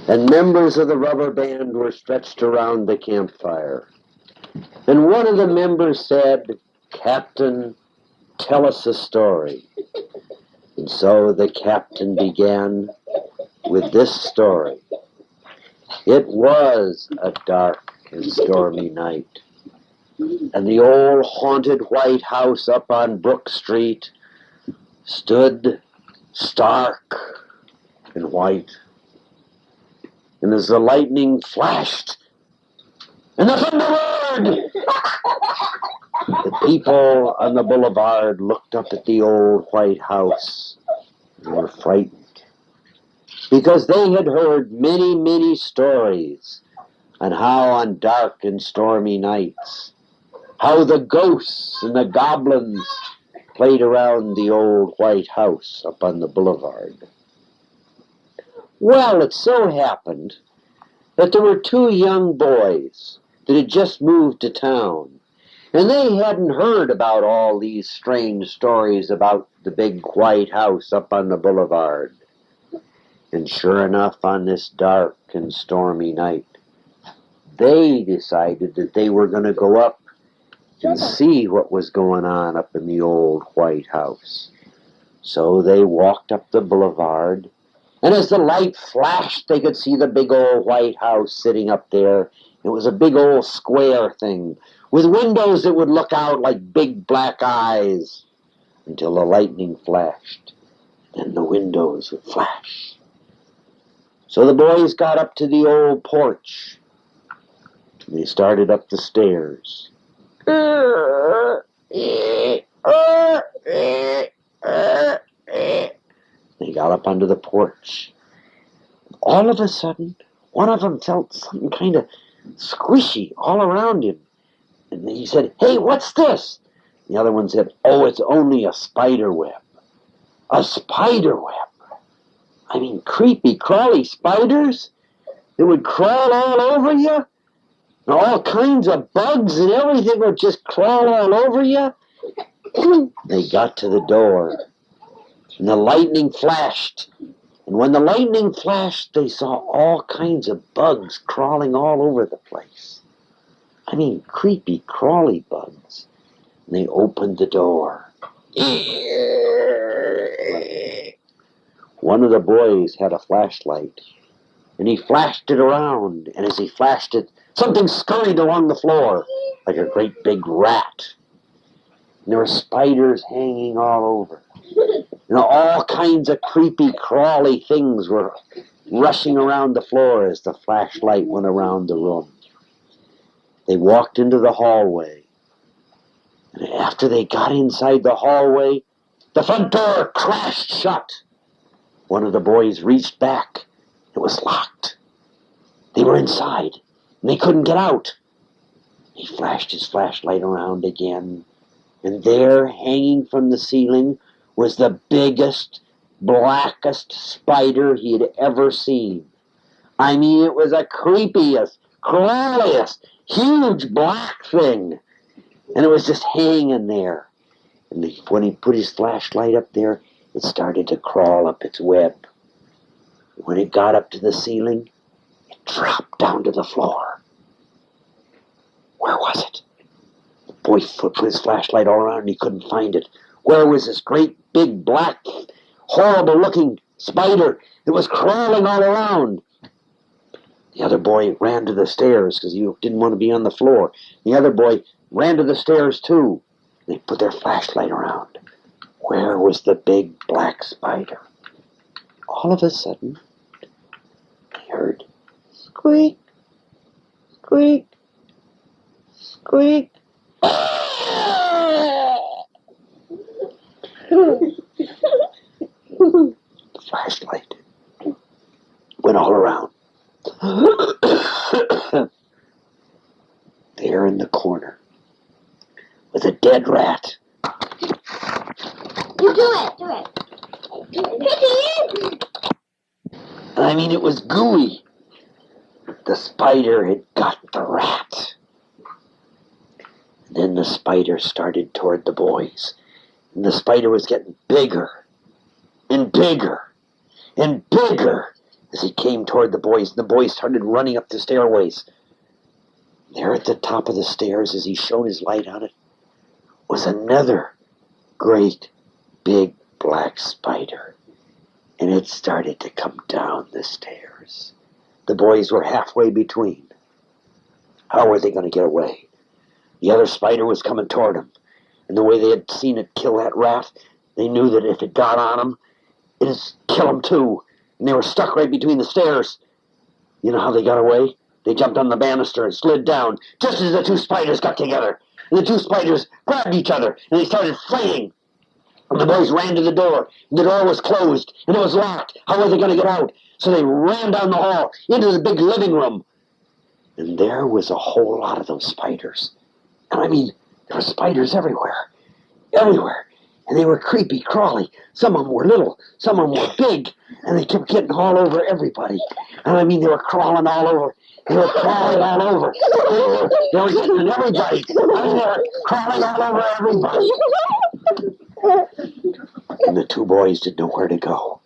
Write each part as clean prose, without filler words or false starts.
and members of the rubber band were stretched around the campfire. And one of the members said, "Captain, tell us a story." And so the captain began with this story. It was a dark and stormy night, and the old haunted White House up on Brook Street stood stark and white. And as the lightning flashed and the thunder roared, the people on the boulevard looked up at the old White House and were frightened, because they had heard many, many stories on how on dark and stormy nights, how the ghosts and the goblins played around the old White House up on the boulevard. Well, it so happened that there were two young boys that had just moved to town, and they hadn't heard about all these strange stories about the big White House up on the boulevard. And sure enough, on this dark and stormy night, they decided that they were going to go up and see what was going on up in the old White House. So they walked up the boulevard, and as the light flashed, they could see the big old White House sitting up there. It was a big old square thing with windows that would look out like big black eyes until the lightning flashed. Then the windows would flash. So the boys got up to the old porch, and they started up the stairs. They got up onto the porch. All of a sudden, one of them felt something kind of squishy all around him. And he said, "Hey, what's this?" The other one said, "Oh, it's only a spider web." A spider web? I mean, creepy, crawly spiders that would crawl all over you? And all kinds of bugs and everything would just crawl all over you? They got to the door, and the lightning flashed. And when the lightning flashed, they saw all kinds of bugs crawling all over the place. I mean, creepy, crawly bugs. And they opened the door. One of the boys had a flashlight, and he flashed it around. And as he flashed it, something scurried along the floor like a great big rat. And there were spiders hanging all over. And all kinds of creepy, crawly things were rushing around the floor as the flashlight went around the room. They walked into the hallway. And after they got inside the hallway, the front door crashed shut. One of the boys reached back. It was locked. They were inside, and they couldn't get out. He flashed his flashlight around again, and there, hanging from the ceiling, was the biggest, blackest spider he had ever seen. I mean, it was the creepiest, crawliest, huge black thing. And it was just hanging there. And when he put his flashlight up there, it started to crawl up its web. When it got up to the ceiling, it dropped down to the floor. Where was it? The boy put his flashlight all around and he couldn't find it. Where was this great, big, black, horrible-looking spider that was crawling all around? The other boy ran to the stairs because he didn't want to be on the floor. The other boy ran to the stairs too. They put their flashlight around. Where was the big black spider? All of a sudden, they heard squeak, squeak, squeak. The flashlight went all around. There in the corner was a dead rat. You do it, do it. I mean, it was gooey. The spider had got the rat. And then the spider started toward the boys. And the spider was getting bigger and bigger and bigger as he came toward the boys. The boys started running up the stairways. There at the top of the stairs, as he shone his light on it, was another great big black spider. And it started to come down the stairs. The boys were halfway between. How were they going to get away? The other spider was coming toward them. And the way they had seen it kill that rat, they knew that if it got on them, it'd kill them too. And they were stuck right between the stairs. You know how they got away? They jumped on the banister and slid down just as the two spiders got together. And the two spiders grabbed each other and they started fighting. And the boys ran to the door. And the door was closed and it was locked. How were they going to get out? So they ran down the hall into the big living room. And there was a whole lot of those spiders. And I mean, there were spiders everywhere. Everywhere. And they were creepy, crawly. Some of them were little. Some of them were big. And they kept getting all over everybody. And I mean, they were crawling all over. They were crawling all over. They were getting everybody. I mean, they were crawling all over everybody. And the two boys didn't know where to go.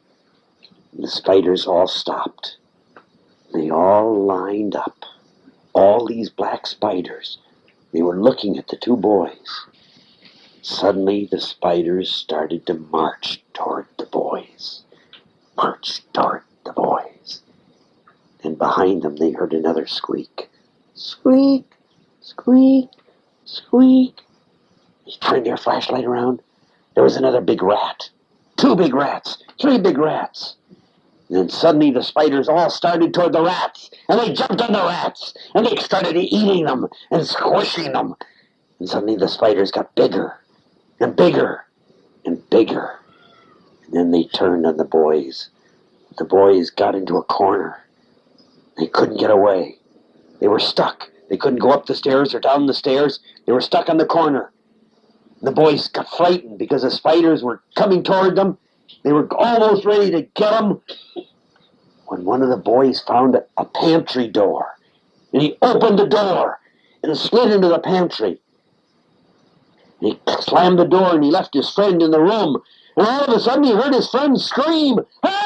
And the spiders all stopped. They all lined up. All these black spiders. They were looking at the two boys. Suddenly, the spiders started to march toward the boys. March toward the boys. And behind them, they heard another squeak. Squeak, squeak, squeak. They turned their flashlight around. There was another big rat. 2 big rats. 3 big rats. And then suddenly the spiders all started toward the rats. And they jumped on the rats. And they started eating them and squishing them. And suddenly the spiders got bigger and bigger and bigger. And then they turned on the boys. The boys got into a corner. They couldn't get away. They were stuck. They couldn't go up the stairs or down the stairs. They were stuck on the corner. The boys got frightened because the spiders were coming toward them. They were almost ready to get them when one of the boys found a pantry door. And he opened the door and slid into the pantry. And he slammed the door and he left his friend in the room. And all of a sudden he heard his friend scream, "Help!"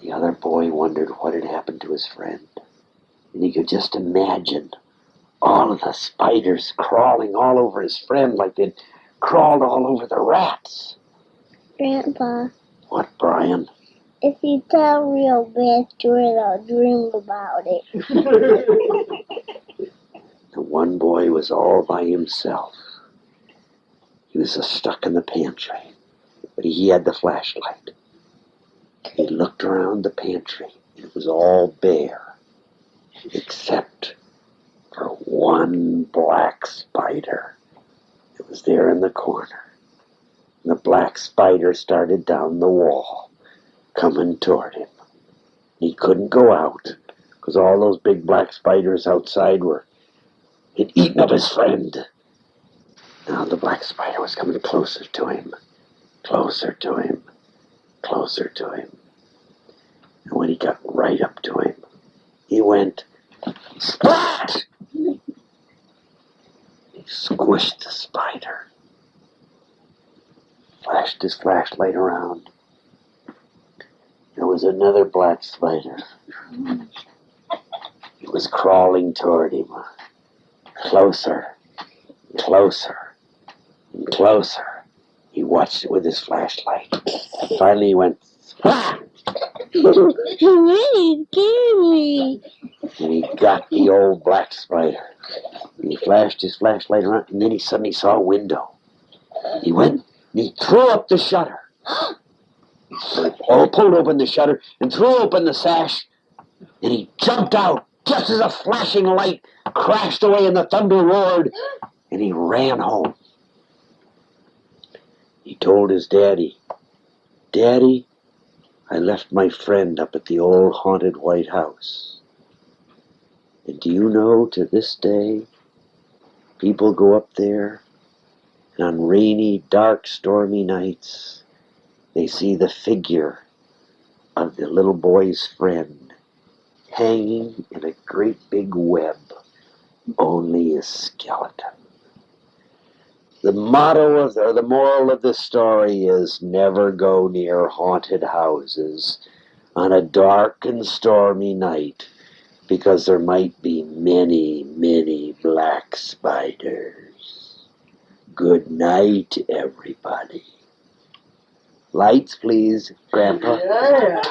The other boy wondered what had happened to his friend. And he could just imagine all of the spiders crawling all over his friend like they'd crawled all over the rats. Grandpa, What, Brian? if you tell a real bad story, I'll dream about it. The one boy was all by himself. He was stuck in the pantry, but he had the flashlight. He looked around the pantry, and it was all bare, except for one black spider. It was there in the corner. And the black spider started down the wall, coming toward him. He couldn't go out, because all those big black spiders outside had eaten up his friend. Now the black spider was coming closer to him, closer to him, closer to him. And when he got right up to him, he went, splat! He squished the spider, flashed his flashlight around. There was another black spider. It was crawling toward him, closer, closer, and closer. He watched it with his flashlight. And finally he went, splat! You really scared me. And he got the old black spider. And he flashed his flashlight around, and then he suddenly saw a window. He went and he threw up the shutter. He pulled open the shutter and threw open the sash, and he jumped out just as a flashing light crashed away and the thunder roared, and he ran home. He told his daddy, "Daddy, I left my friend up at the old haunted White House. And do you know, to this day, people go up there, and on rainy, dark, stormy nights, they see the figure of the little boy's friend hanging in a great big web, only a skeleton." The motto of, or the moral of this story is never go near haunted houses on a dark and stormy night, because there might be many, many black spiders. Good night, everybody. Lights, please, Grandpa. Yeah.